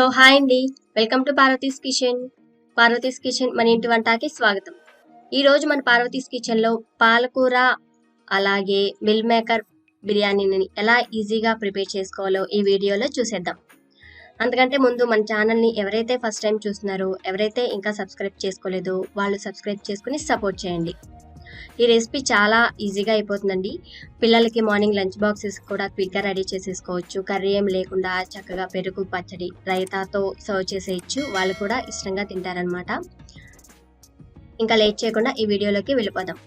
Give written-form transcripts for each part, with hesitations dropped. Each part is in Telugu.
హలో హాయ్ అండి. Welcome to Parvati's kitchen. Parvati's kitchen మన ఇంటి వంటకి స్వాగతం. ఈరోజు మన పార్వతీస్ కిచెన్లో పాలకూర అలాగే మిల్ మేకర్ బిర్యానీని ఎలా ఈజీగా ప్రిపేర్ చేసుకోవాలో ఈ వీడియోలో చూసేద్దాం. అంతకంటే ముందు మన ఛానల్ని ఎవరైతే ఫస్ట్ టైం చూస్తున్నారో, ఎవరైతే ఇంకా సబ్స్క్రైబ్ చేసుకోలేదో వాళ్ళు సబ్స్క్రైబ్ చేసుకుని సపోర్ట్ చేయండి. ఈ రెసిపీ చాలా ఈజీగా అయిపోతుందండి. పిల్లలకి మార్నింగ్ లంచ్ బాక్సెస్ కూడా క్విక్గా రెడీ చేసేసుకోవచ్చు. కర్రీ ఏం లేకుండా చక్కగా పెరుగు పచ్చడి రైతాతో సర్వ్ చేసేయచ్చు. వాళ్ళు కూడా ఇష్టంగా తింటారనమాట. ఇంకా లేట్ చేయకుండా ఈ వీడియోలోకి వెళ్ళిపోదాం.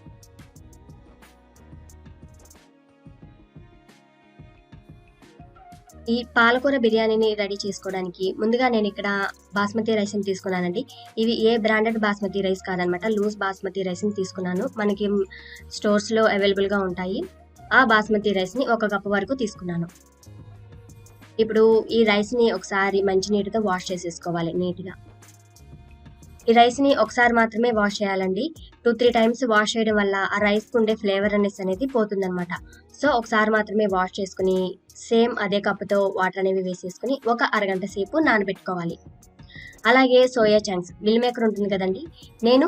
ఈ పాలకూర బిర్యానీని రెడీ చేసుకోవడానికి ముందుగా నేను ఇక్కడ బాస్మతి రైస్ని తీసుకున్నానండి. ఇవి ఏ బ్రాండెడ్ బాస్మతి రైస్ కాదనమాట, లూజ్ బాస్మతి రైస్ని తీసుకున్నాను. మనకి స్టోర్స్లో అవైలబుల్గా ఉంటాయి. ఆ బాస్మతి రైస్ని 1 కప్పు వరకు తీసుకున్నాను. ఇప్పుడు ఈ రైస్ని ఒకసారి మంచినీటితో వాష్ చేసేసుకోవాలి నీట్గా. ఈ రైస్ని ఒకసారి మాత్రమే వాష్ చేయాలండి. 2-3 టైమ్స్ వాష్ చేయడం వల్ల ఆ రైస్కి ఉండే ఫ్లేవర్ అనేది పోతుందనమాట. సో ఒకసారి మాత్రమే వాష్ చేసుకుని సేమ్ అదే కప్పుతో వాటర్ అనేవి వేసేసుకుని ఒక అరగంట సేపు నానబెట్టుకోవాలి. అలాగే సోయా చంక్స్ మిల్ మేకర్ ఉంటుంది కదండి, నేను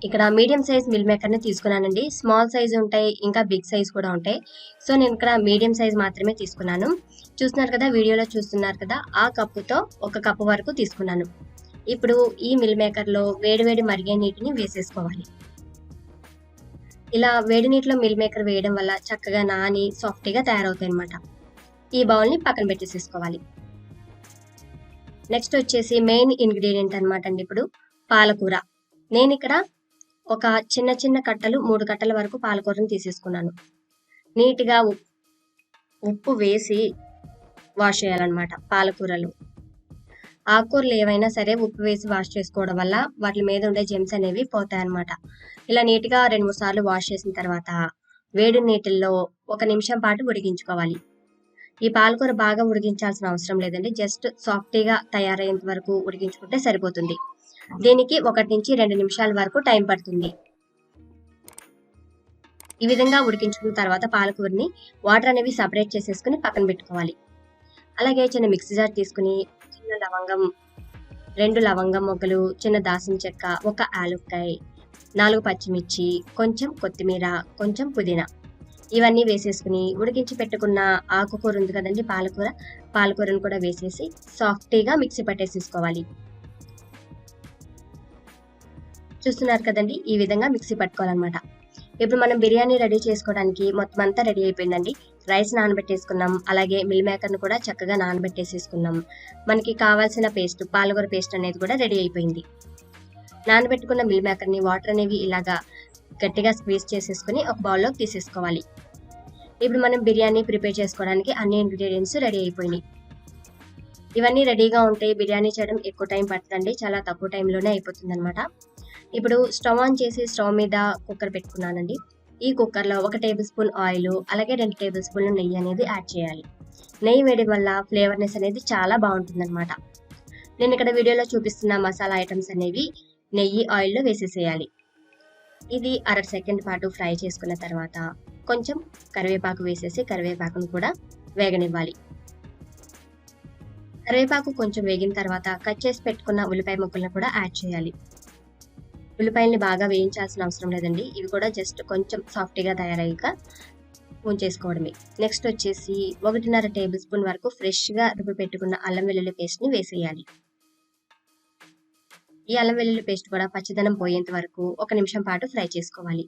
ఇక్కడ మీడియం సైజ్ మిల్ మేకర్ని తీసుకున్నానండి. స్మాల్ సైజ్ ఉంటాయి, ఇంకా బిగ్ సైజ్ కూడా ఉంటాయి. సో నేను ఇక్కడ మీడియం సైజ్ మాత్రమే తీసుకున్నాను. చూస్తున్నారు కదా, వీడియోలో చూస్తున్నారు కదా, ఆ కప్పుతో 1 కప్పు వరకు తీసుకున్నాను. ఇప్పుడు ఈ మిల్ మేకర్లో వేడివేడి మరిగే నీటిని వేసేసుకోవాలి. ఇలా వేడి నీటిలో మిల్ మేకర్ వేయడం వల్ల చక్కగా నాని సాఫ్ట్గా తయారవుతాయి అన్నమాట. ఈ బౌల్ని పక్కన పెట్టేసేసుకోవాలి. నెక్స్ట్ వచ్చేసి మెయిన్ ఇంగ్రీడియంట్ అనమాట అండి. ఇప్పుడు పాలకూర. నేను ఇక్కడ ఒక చిన్న చిన్న కట్టలు 3 కట్టల వరకు పాలకూరని తీసేసుకున్నాను. నీట్గా ఉప్పు వేసి వాష్ చేయాలన్నమాట. పాలకూరలు ఆకుకూరలు ఏవైనా సరే ఉప్పు వేసి వాష్ చేసుకోవడం వల్ల వాటి మీద ఉండే జెమ్స్ అనేవి పోతాయి అన్నమాట. ఇలా నీట్గా 2-3 సార్లు వాష్ చేసిన తర్వాత వేడి నీటిల్లో 1 నిమిషం పాటు ఉడికించుకోవాలి. ఈ పాలకూర బాగా ఉడికించాల్సిన అవసరం లేదండి, జస్ట్ సాఫ్ట్గా తయారయ్యేంత వరకు ఉడికించుకుంటే సరిపోతుంది. దీనికి 1 నుంచి 2 నిమిషాల వరకు టైం పడుతుంది. ఈ విధంగా ఉడికించుకున్న తర్వాత పాలకూరని వాటర్ అనేవి సపరేట్ చేసేసుకుని పక్కన పెట్టుకోవాలి. అలాగే చిన్న మిక్సీ జార్ తీసుకుని చిన్న లవంగం, 2 లవంగం మొగ్గలు, చిన్న దాల్చిన చెక్క, 1 యాలక్కాయ, 4 పచ్చిమిర్చి, కొంచెం కొత్తిమీర, కొంచెం పుదీనా ఇవన్నీ వేసేసుకుని ఉడికించి పెట్టుకున్న ఆకుకూర ఉంది కదండి, పాలకూరను కూడా వేసేసి సాఫ్ట్గా మిక్సీ పట్టేసేసుకోవాలి. చూస్తున్నారు కదండి, ఈ విధంగా మిక్సీ పట్టుకోవాలన్నమాట. ఇప్పుడు మనం బిర్యానీ రెడీ చేసుకోవడానికి మొత్తం అంతా రెడీ అయిపోయిందండి. రైస్ నానబెట్టేసుకున్నాం, అలాగే మిల్ మేకర్ను కూడా చక్కగా నానబెట్టేసేసుకున్నాం. మనకి కావాల్సిన పేస్ట్, పాలకూర పేస్ట్ అనేది కూడా రెడీ అయిపోయింది. నానబెట్టుకున్న మిల్ మేకర్ని వాటర్ అనేవి ఇలాగా గట్టిగా స్క్వీజ్ చేసేసుకుని ఒక బౌల్లోకి తీసేసుకోవాలి. ఇప్పుడు మనం బిర్యానీ ప్రిపేర్ చేసుకోవడానికి అన్ని ఇంగ్రీడియంట్స్ రెడీ అయిపోయినాయి. ఇవన్నీ రెడీగా ఉంటే బిర్యానీ చేయడం ఎక్కువ టైం పడుతుందండి, చాలా తక్కువ టైంలోనే అయిపోతుంది అనమాట. ఇప్పుడు స్టవ్ ఆన్ చేసి స్టవ్ మీద కుక్కర్ పెట్టుకున్నానండి. ఈ కుక్కర్లో 1 టేబుల్ స్పూన్ ఆయిల్, అలాగే 2 టేబుల్ స్పూన్లు నెయ్యి అనేది యాడ్ చేయాలి. నెయ్యి వేయడం వల్ల ఫ్లేవర్నెస్ అనేది చాలా బాగుంటుంది అనమాట. నేను ఇక్కడ వీడియోలో చూపిస్తున్న మసాలా ఐటమ్స్ అనేవి నెయ్యి ఆయిల్లో వేసేసేయాలి. ఇది 1/2 సెకండ్ పాటు ఫ్రై చేసుకున్న తర్వాత కొంచెం కరివేపాకు వేసేసి కరివేపాకును కూడా వేగనివ్వాలి. కరివేపాకు కొంచెం వేగిన తర్వాత కట్ చేసి పెట్టుకున్న ఉల్లిపాయ ముక్కలను కూడా యాడ్ చేయాలి. ఉల్లిపాయల్ని బాగా వేయించాల్సిన అవసరం లేదండి, ఇవి కూడా జస్ట్ కొంచెం సాఫ్ట్గా తయారయ్యాక ఉంచేసుకోవడమే. నెక్స్ట్ వచ్చేసి 1.5 టేబుల్ స్పూన్ వరకు ఫ్రెష్గా రుబ్బి పెట్టుకున్న అల్లం వెల్లుల్లి పేస్ట్ని వేసేయాలి. ఈ అల్లం వెల్లుల్లి పేస్ట్ కూడా పచ్చిదనం పోయేంత వరకు 1 నిమిషం పాటు ఫ్రై చేసుకోవాలి.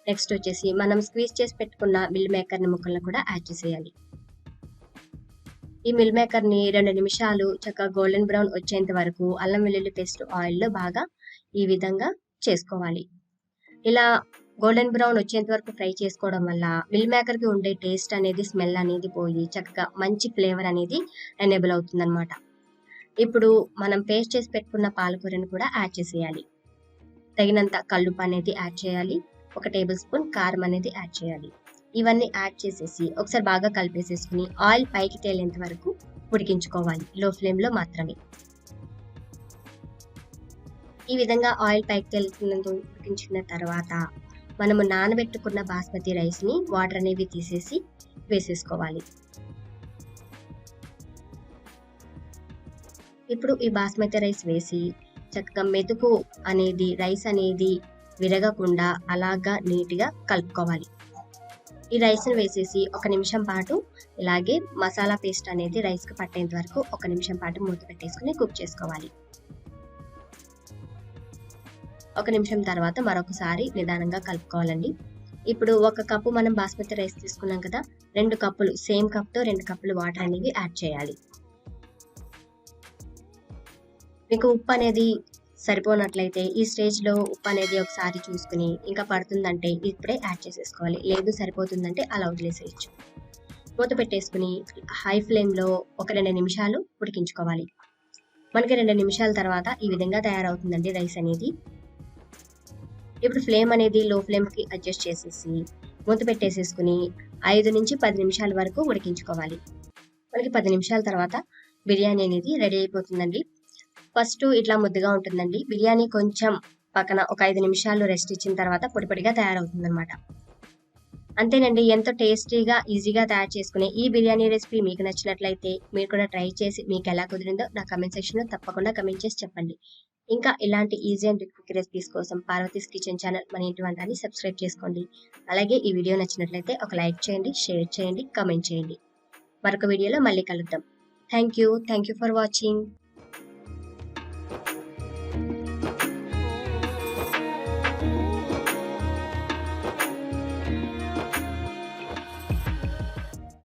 నెక్స్ట్ వచ్చేసి మనం స్క్వీజ్ చేసి పెట్టుకున్న మిల్ మేకర్ని ముక్కలను కూడా యాడ్ చేసేయాలి. ఈ మిల్ మేకర్ని 2 నిమిషాలు చక్కగా గోల్డెన్ బ్రౌన్ వచ్చేంత వరకు అల్లం వెల్లుల్లి పేస్ట్ ఆయిల్లో బాగా ఈ విధంగా చేసుకోవాలి. ఇలా గోల్డెన్ బ్రౌన్ వచ్చేంత వరకు ఫ్రై చేసుకోవడం వల్ల మిల్ మేకర్కి ఉండే టేస్ట్ అనేది, స్మెల్ అనేది పోయి చక్కగా మంచి ఫ్లేవర్ అనేది ఎనేబుల్ అవుతుంది అనమాట. ఇప్పుడు మనం పేస్ట్ చేసి పెట్టుకున్న పాలకూరను కూడా యాడ్ చేసేయాలి. తగినంత కల్లుప్పు అనేది యాడ్ చేయాలి. 1 టేబుల్ స్పూన్ కారం అనేది యాడ్ చేయాలి. ఇవన్నీ యాడ్ చేసేసి ఒకసారి బాగా కలిపేసేసుకుని ఆయిల్ పైకి తేలేంత వరకు ఉడికించుకోవాలి, లో ఫ్లేమ్లో మాత్రమే. ఈ విధంగా ఆయిల్ పైకి తేలుతున్నంత ఉడికించుకున్న తర్వాత మనము నానబెట్టుకున్న బాస్మతి రైస్ని వాటర్ అనేవి తీసేసి వేసేసుకోవాలి. ఇప్పుడు ఈ బాస్మతి రైస్ వేసి చక్కగా మెతుకు అనేది రైస్ అనేది విరగకుండా అలాగా నీట్గా కలుపుకోవాలి. ఈ రైస్ని వేసేసి 1 నిమిషం పాటు ఇలాగే మసాలా పేస్ట్ అనేది రైస్కి పట్టేంత వరకు 1 నిమిషం పాటు మూత పెట్టేసుకుని కుక్ చేసుకోవాలి. 1 నిమిషం తర్వాత మరొకసారి నిదానంగా కలుపుకోవాలండి. ఇప్పుడు 1 కప్పు మనం బాస్మతి రైస్ తీసుకున్నాం కదా, 2 కప్పులు సేమ్ కప్తో 2 కప్పులు వాటర్ అనేవి యాడ్ చేయాలి. మీకు ఉప్పు అనేది సరిపోనట్లయితే ఈ స్టేజ్లో ఉప్పు అనేది ఒకసారి చూసుకుని ఇంకా పడుతుందంటే ఇప్పుడే యాడ్ చేసేసుకోవాలి. లేదు సరిపోతుందంటే అలా వదిలేసేయచ్చు. మూత పెట్టేసుకుని హై ఫ్లేమ్లో ఒక 2 నిమిషాలు ఉడికించుకోవాలి. మనకి 2 నిమిషాల తర్వాత ఈ విధంగా తయారవుతుందండి రైస్ అనేది. ఇప్పుడు ఫ్లేమ్ అనేది లో ఫ్లేమ్కి అడ్జస్ట్ చేసేసి మూత పెట్టేసేసుకుని 5 నుంచి 10 నిమిషాల వరకు ఉడికించుకోవాలి. మనకి 10 నిమిషాల తర్వాత బిర్యానీ అనేది రెడీ అయిపోతుందండి. ఫస్ట్ ఇట్లా ముద్దగా ఉంటుందండి. బిర్యానీ కొంచెం పక్కన ఒక 5 నిమిషాలు రెస్ట్ ఇచ్చిన తర్వాత పొడి పొడిగా తయారవుతుందన్నమాట. అంతేనండి, ఎంతో టేస్టీగా ఈజీగా తయారు చేసుకునే ఈ బిర్యానీ రెసిపీ మీకు నచ్చినట్లయితే మీరు కూడా ట్రై చేసి మీకు ఎలా కుదిరిందో నా కమెంట్ సెక్షన్లో తప్పకుండా కమెంట్ చేసి చెప్పండి. ఇంకా ఇలాంటి ఈజీ అండ్ క్విక్ రెసిపీస్ కోసం పార్వతీస్ కిచెన్ ఛానల్ మన ఇంటి వంటని సబ్స్క్రైబ్ చేసుకోండి. అలాగే ఈ వీడియో నచ్చినట్లయితే ఒక లైక్ చేయండి, షేర్ చేయండి, కమెంట్ చేయండి. మరొక వీడియోలో మళ్ళీ కలుద్దాం. Thank you for watching.